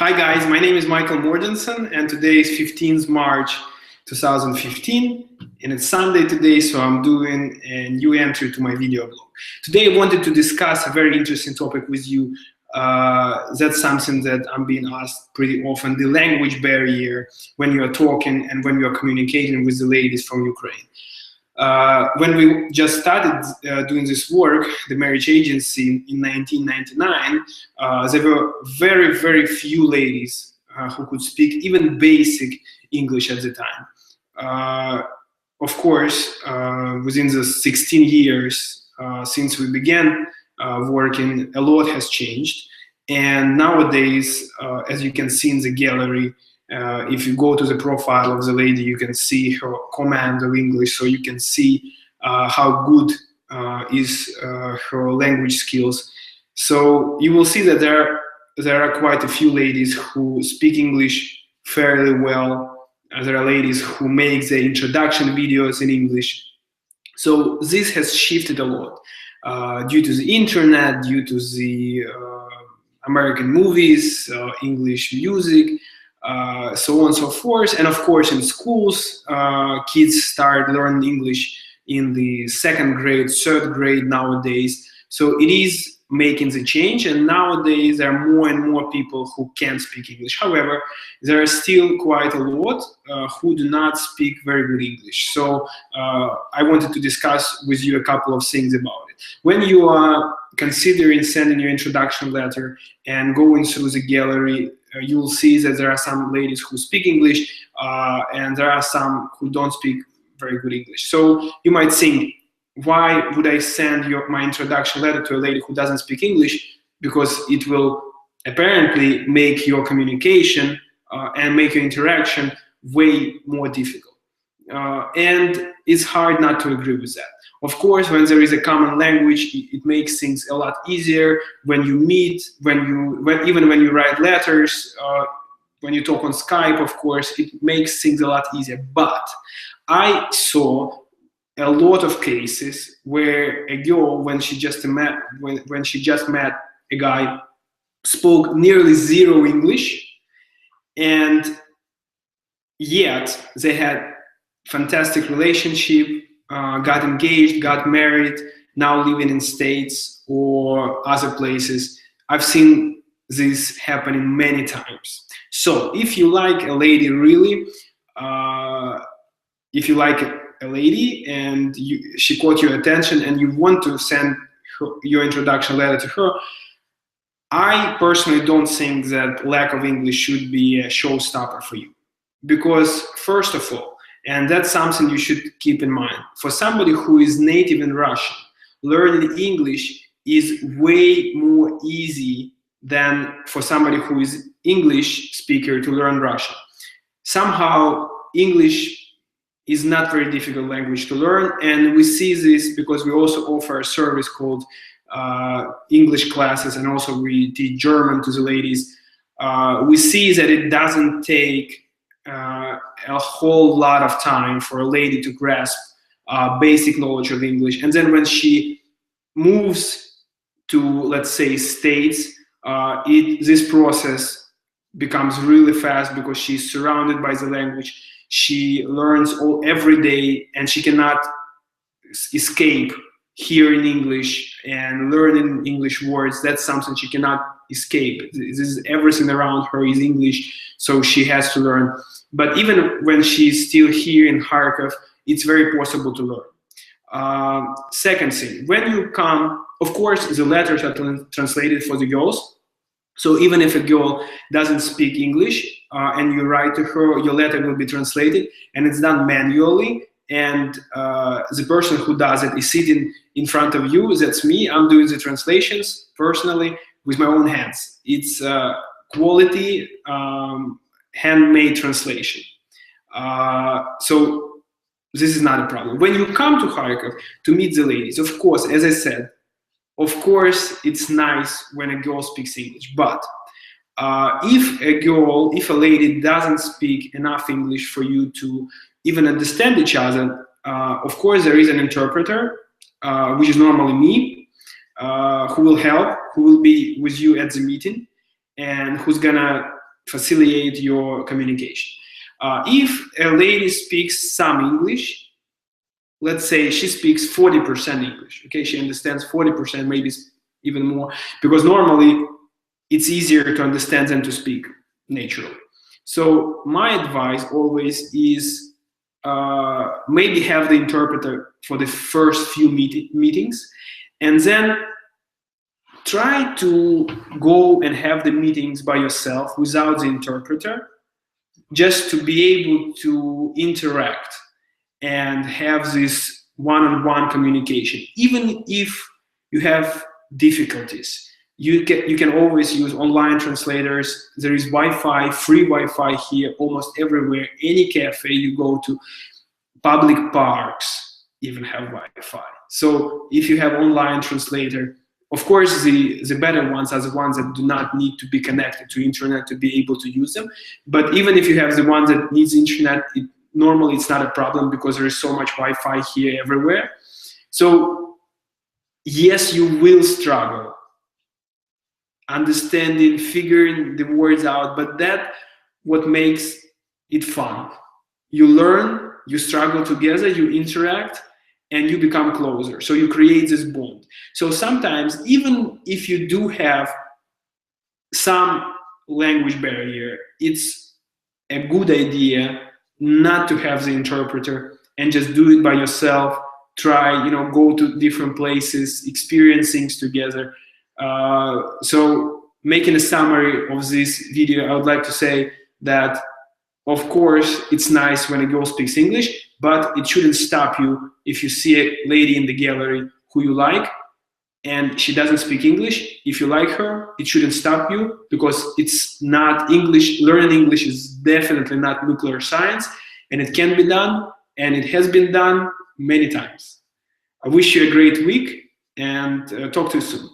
Hi guys, my name is Michael Mordinson and today is 15th March 2015 and it's Sunday today, so I'm doing a new entry to my video blog. Today I wanted to discuss a very interesting topic with you. That's something that I'm being asked pretty often, the language barrier when you're talking and when you're communicating with the ladies from Ukraine. When we just started doing this work, the marriage agency in 1999, there were very, very few ladies who could speak even basic English at the time. Of course, within the 16 years since we began working, a lot has changed. And nowadays, as you can see in the gallery, if you go to the profile of the lady, you can see her command of English, so you can see how good is her language skills. So you will see that there are quite a few ladies who speak English fairly well. There are ladies who make the introduction videos in English. So this has shifted a lot due to the internet, due to the American movies, English music, so on and so forth. And of course in schools, kids start learning English in the 2nd grade, 3rd grade nowadays. So it is making the change, and nowadays there are more and more people who can speak English. However, there are still quite a lot who do not speak very good English. So I wanted to discuss with you a couple of things about it. When you are considering sending your introduction letter and going through the gallery, you will see that there are some ladies who speak English and there are some who don't speak very good English. So you might think, why would I send my introduction letter to a lady who doesn't speak English? Because it will apparently make your communication and make your interaction way more difficult. And it's hard not to agree with that. Of course, when there is a common language, it makes things a lot easier. When you meet, even when you write letters, when you talk on Skype, of course, it makes things a lot easier. But I saw a lot of cases where a girl, when she just met a guy, spoke nearly zero English, and yet they had fantastic relationship, got engaged, got married, now living in States or other places. I've seen this happening many times. So if you like a lady really, if you like a lady and she caught your attention and you want to send your introduction letter to her, I personally don't think that lack of English should be a showstopper for you. Because first of all, and that's something you should keep in mind, for somebody who is native in Russian, learning English is way more easy than for somebody who is English speaker to learn Russian. Somehow English is not very difficult language to learn, and we see this because we also offer a service called English classes, and also we teach German to the ladies. We see that it doesn't take a whole lot of time for a lady to grasp basic knowledge of English, and then when she moves to, let's say, States, this process becomes really fast because she's surrounded by the language. She learns every day, and she cannot escape hearing English and learning English words. That's something she cannot escape. This is everything around her is English, so she has to learn. But even when she's still here in Kharkov, it's very possible to learn. Second thing, when you come, of course, the letters are translated for the girls. So even if a girl doesn't speak English and you write to her, your letter will be translated, and it's done manually. And the person who does it is sitting in front of you. That's me. I'm doing the translations personally with my own hands. It's quality handmade translation. So this is not a problem. When you come to Kharkov to meet the ladies, of course, as I said, of course, it's nice when a girl speaks English, but if a lady doesn't speak enough English for you to even understand each other, of course, there is an interpreter, which is normally me, who will help, who will be with you at the meeting, and who's gonna facilitate your communication. If a lady speaks some English, let's say she speaks 40% English, okay, she understands 40%, maybe even more, because normally it's easier to understand than to speak naturally. So my advice always is maybe have the interpreter for the first few meetings, and then try to go and have the meetings by yourself without the interpreter, just to be able to interact and have this one-on-one communication. Even if you have difficulties, you can always use online translators. There is Wi-Fi, free Wi-Fi here almost everywhere. Any cafe you go to, public parks even have Wi-Fi. So if you have online translator, of course, the better ones are the ones that do not need to be connected to internet to be able to use them. But even if you have the ones that needs internet, normally it's not a problem because there is so much Wi-Fi here everywhere. So yes, you will struggle understanding, figuring the words out, but that's what makes it fun. You learn, you struggle together, you interact, and you become closer. So you create this bond. So sometimes, even if you do have some language barrier, it's a good idea not to have the interpreter and just do it by yourself. Try, go to different places, experience things together. So making a summary of this video, I would like to say that, of course, it's nice when a girl speaks English, but it shouldn't stop you if you see a lady in the gallery who you like and she doesn't speak English. If you like her, it shouldn't stop you, because it's not English. Learning English is definitely not nuclear science, and it can be done, and it has been done many times. I wish you a great week, and talk to you soon.